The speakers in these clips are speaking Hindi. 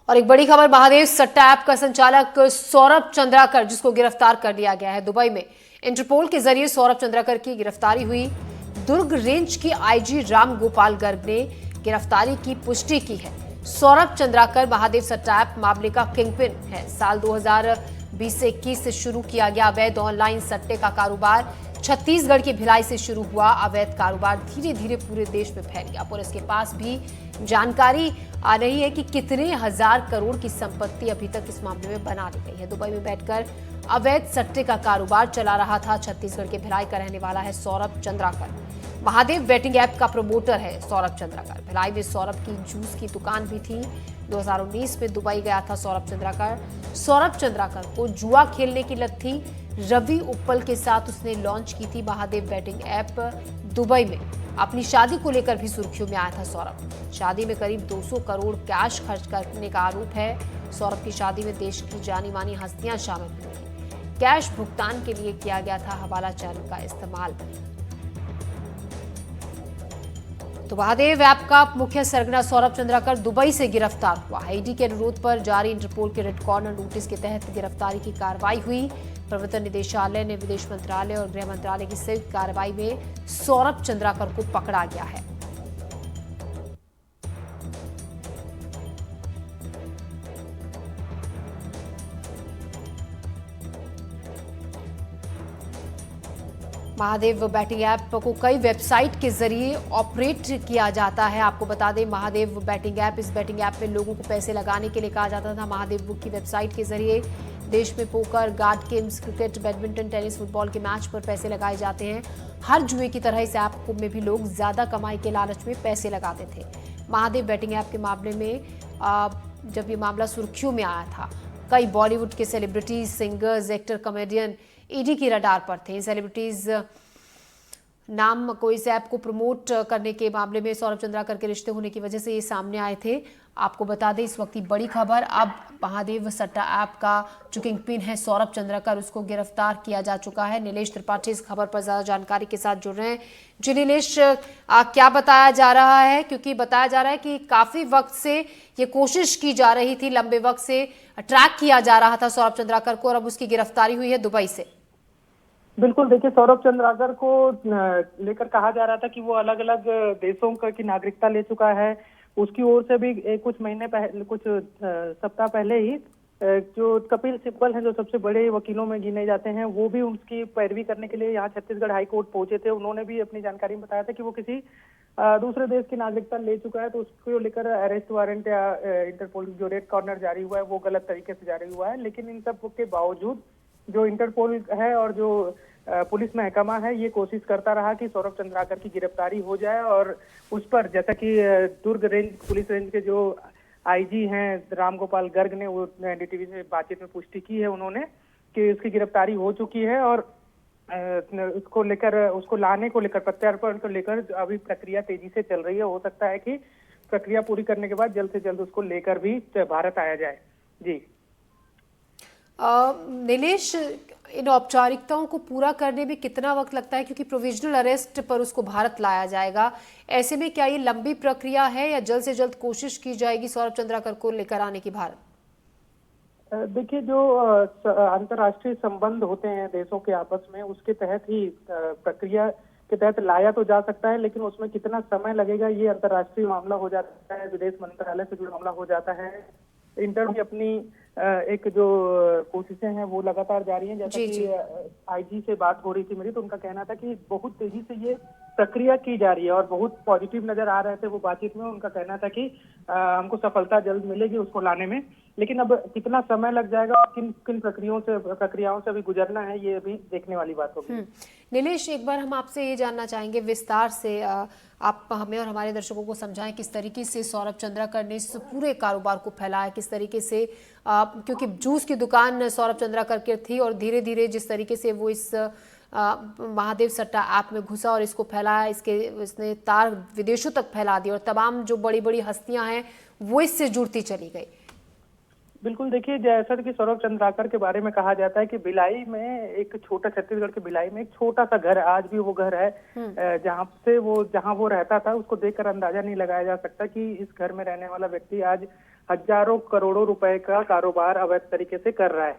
और एक बड़ी खबर, महादेव सट्टा ऐप का संचालक सौरभ चंद्राकर, जिसको गिरफ्तार कर लिया गया है दुबई में। इंटरपोल के जरिए सौरभ चंद्राकर की गिरफ्तारी हुई। दुर्ग रेंज की आईजी राम गोपाल गर्ग ने गिरफ्तारी की पुष्टि की है। सौरभ चंद्राकर महादेव सट्टा ऐप मामले का किंगपिन है। साल 2020 से 21 से शुरू किया गया अवैध ऑनलाइन सट्टे का कारोबार छत्तीसगढ़ की भिलाई से शुरू हुआ। अवैध कारोबार धीरे धीरे पूरे देश में फैल गया। पुलिस के पास भी जानकारी आ रही है कि कितने हजार करोड़ की संपत्ति अभी तक इस मामले में बना ली गई है। दुबई में बैठकर अवैध सट्टे का कारोबार चला रहा था। छत्तीसगढ़ के भिलाई का रहने वाला है सौरभ चंद्राकर। महादेव बेटिंग ऐप का प्रमोटर है सौरभ चंद्राकर। भिलाई में सौरभ की जूस की दुकान भी थी। 2019 में दुबई गया था सौरभ चंद्राकर। सौरभ चंद्राकर को जुआ खेलने की लत थी। रवि उप्पल के साथ उसने लॉन्च की थी महादेव बेटिंग ऐप दुबई में। अपनी शादी को लेकर भी सुर्खियों में आया था सौरभ। शादी में करीब 200 करोड़ कैश खर्च करने का आरोप है। सौरभ की शादी में देश की जानी मानी हस्तियां शामिल हुई थी। कैश भुगतान के लिए किया गया था हवाला चैनल का इस्तेमाल। तो महादेव ऐप का मुख्य सरगना सौरभ चंद्राकर दुबई से गिरफ्तार हुआ है। ईडी के अनुरोध पर जारी इंटरपोल के रेड कॉर्नर नोटिस के तहत गिरफ्तारी की कार्रवाई हुई। प्रवर्तन निदेशालय ने विदेश मंत्रालय और गृह मंत्रालय की संयुक्त कार्रवाई में सौरभ चंद्राकर को पकड़ा गया है। महादेव बैटिंग ऐप को कई वेबसाइट के जरिए ऑपरेट किया जाता है। आपको बता दें, महादेव बैटिंग ऐप, इस बैटिंग ऐप में लोगों को पैसे लगाने के लिए कहा जाता था। महादेव बुक की वेबसाइट के जरिए देश में poker, guard games, cricket, badminton, tennis, football के मैच पर पैसे लगाए जाते हैं। हर जुए की तरह इस ऐप में भी लोग ज्यादा कमाई के लालच में पैसे लगाते थे। महादेव बैटिंग ऐप के मामले में जब ये मामला सुर्खियों में आया था, कई बॉलीवुड के celebrities, singers, actor, comedian ED की रडार पर थे। सेलिब्रिटीज नाम को इस ऐप को प्रमोट करने के मामले में सौरभ चंद्राकर के रिश्ते होने की वजह से ये सामने आए थे। आपको बता दें, इस वक्त की बड़ी खबर, अब महादेव सट्टा ऐप का जो किंगपिन है सौरभ चंद्राकर, उसको गिरफ्तार किया जा चुका है। नीलेश त्रिपाठी इस खबर पर ज्यादा जानकारी के साथ जुड़ रहे हैं। जी नीलेश, क्या बताया जा रहा है? क्योंकि बताया जा रहा है कि काफी वक्त से ये कोशिश की जा रही थी, लंबे वक्त से ट्रैक किया जा रहा था सौरभ चंद्राकर को, और अब उसकी गिरफ्तारी हुई है दुबई से। बिल्कुल, देखिए, सौरभ चंद्राकर को लेकर कहा जा रहा था कि वो अलग अलग देशों की नागरिकता ले चुका है। उसकी ओर से भी कुछ महीने पहले, कुछ सप्ताह पहले ही जो कपिल सिब्बल हैं, जो सबसे बड़े वकीलों में गिने जाते हैं, वो भी उसकी पैरवी करने के लिए यहाँ छत्तीसगढ़ हाई कोर्ट पहुंचे थे। उन्होंने भी अपनी जानकारी में बताया था कि वो किसी दूसरे देश की नागरिकता ले चुका है, तो उसको लेकर अरेस्ट वारंट या इंटरपोल जो रेड कॉर्नर जारी हुआ है वो गलत तरीके से जारी हुआ है। लेकिन इन सब के बावजूद जो इंटरपोल है और जो पुलिस महकमा है, ये कोशिश करता रहा कि सौरभ चंद्राकर की गिरफ्तारी हो जाए। और उस पर, जैसा कि दुर्ग रेंज पुलिस रेंज के जो आईजी हैं राम गोपाल गर्ग ने वो एनडीटीवी से बातचीत में पुष्टि की है उन्होंने कि उसकी गिरफ्तारी हो चुकी है। और उसको लेकर, उसको लाने को लेकर, प्रत्यार्पण को लेकर अभी प्रक्रिया तेजी से चल रही है। हो सकता है कि प्रक्रिया पूरी करने के बाद जल्द से जल्द उसको लेकर भी भारत आया जाए। जी नीलेश, इन औपचारिकताओं को पूरा करने में कितना वक्त लगता है? क्योंकि प्रोविजनल अरेस्ट पर उसको भारत लाया जाएगा। ऐसे में क्या ये लंबी प्रक्रिया है या जल्द से जल्द कोशिश की जाएगी सौरभ चंद्राकर को लेकर आने की भारत? देखिए, जो अंतर्राष्ट्रीय संबंध होते हैं देशों के आपस में, उसके तहत ही प्रक्रिया के तहत लाया तो जा सकता है, लेकिन उसमें कितना समय लगेगा ये अंतर्राष्ट्रीय मामला हो जाता है, विदेश मंत्रालय से जुड़ा मामला हो जाता है। इंटर भी अपनी एक जो कोशिशें हैं वो लगातार जारी हैं। जैसा कि आईजी से बात हो रही थी मेरी, तो उनका कहना था कि बहुत तेजी से ये प्रक्रिया की जा रही है और बहुत पॉजिटिव नजर आ रहे थे वो बातचीत में। उनका कहना था कि हमको सफलता जल्द मिलेगी उसको लाने में, लेकिन अब कितना समय लग जाएगा और किन किन प्रक्रियाओं से अभी गुजरना है, ये अभी देखने वाली बात होगी। नीलेश, एक बार हम आपसे ये जानना चाहेंगे विस्तार से, आप हमें और हमारे दर्शकों को समझाएं किस तरीके से सौरभ चंद्राकर ने इस पूरे कारोबार को फैलाया, किस तरीके से, क्योंकि जूस की दुकान सौरभ चंद्राकर की थी और धीरे धीरे जिस तरीके से वो इस महादेव सट्टा ऐप में घुसा और इसको फैलाया, इसने तार विदेशों तक फैला दी और तमाम जो बड़ी बड़ी हस्तियां हैं वो इससे जुड़ती चली गई। बिल्कुल, देखिए, जैसा कि सौरभ चंद्राकर के बारे में कहा जाता है कि भिलाई में एक छोटा, छत्तीसगढ़ के भिलाई में एक छोटा सा घर, आज भी वो घर है जहां वो रहता था। उसको देखकर अंदाजा नहीं लगाया जा सकता कि इस घर में रहने वाला व्यक्ति आज हजारों करोड़ों रुपए का कारोबार अवैध तरीके से कर रहा है।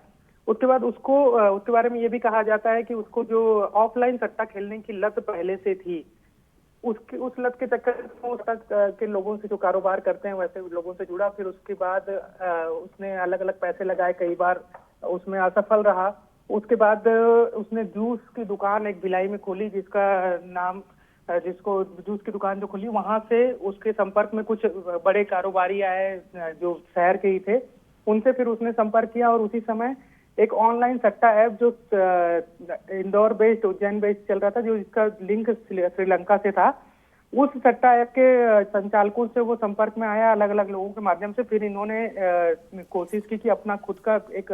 उसके बाद उसके बारे में ये भी कहा जाता है कि उसको जो ऑफलाइन सट्टा खेलने की लत पहले से थी, उस लत के चक्कर में उस तक के लोगों से जो कारोबार करते हैं वैसे लोगों से जुड़ा। फिर उसके बाद उसने अलग अलग पैसे लगाए, कई बार उसमें असफल रहा। उसके बाद उसने जूस की दुकान एक भिलाई में खोली, जिसको जूस की दुकान जो खुली, वहां से उसके संपर्क में कुछ बड़े कारोबारी आए जो शहर के ही थे। उनसे फिर उसने संपर्क किया और उसी समय एक ऑनलाइन सट्टा ऐप जो इंदौर बेस्ड, उज्जैन बेस्ड चल रहा था, जो इसका लिंक श्रीलंका से था, उस सट्टा ऐप के संचालकों से वो संपर्क में आया अलग अलग लोगों के माध्यम से। फिर इन्होंने कोशिश की कि अपना खुद का एक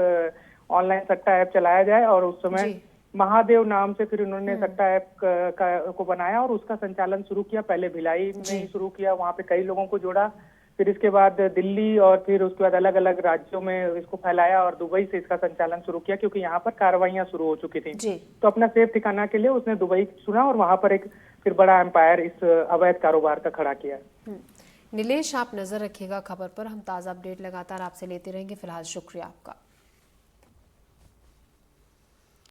ऑनलाइन सट्टा ऐप चलाया जाए और उस समय महादेव नाम से फिर इन्होंने सट्टा ऐप को बनाया और उसका संचालन शुरू किया। पहले भिलाई में ही शुरू किया, वहां पे कई लोगों को जोड़ा, फिर इसके बाद दिल्ली और फिर उसके बाद अलग अलग राज्यों में इसको फैलाया और दुबई से इसका संचालन शुरू किया, क्योंकि यहाँ पर कार्रवाइयां शुरू हो चुकी थी। तो अपना सेफ ठिकाना के लिए उसने दुबई चुना और वहां पर एक फिर बड़ा एम्पायर इस अवैध कारोबार का खड़ा किया। नीलेश, आप नजर रखिएगा खबर पर, हम ताज़ा अपडेट लगातार आपसे लेते रहेंगे। फिलहाल शुक्रिया आपका।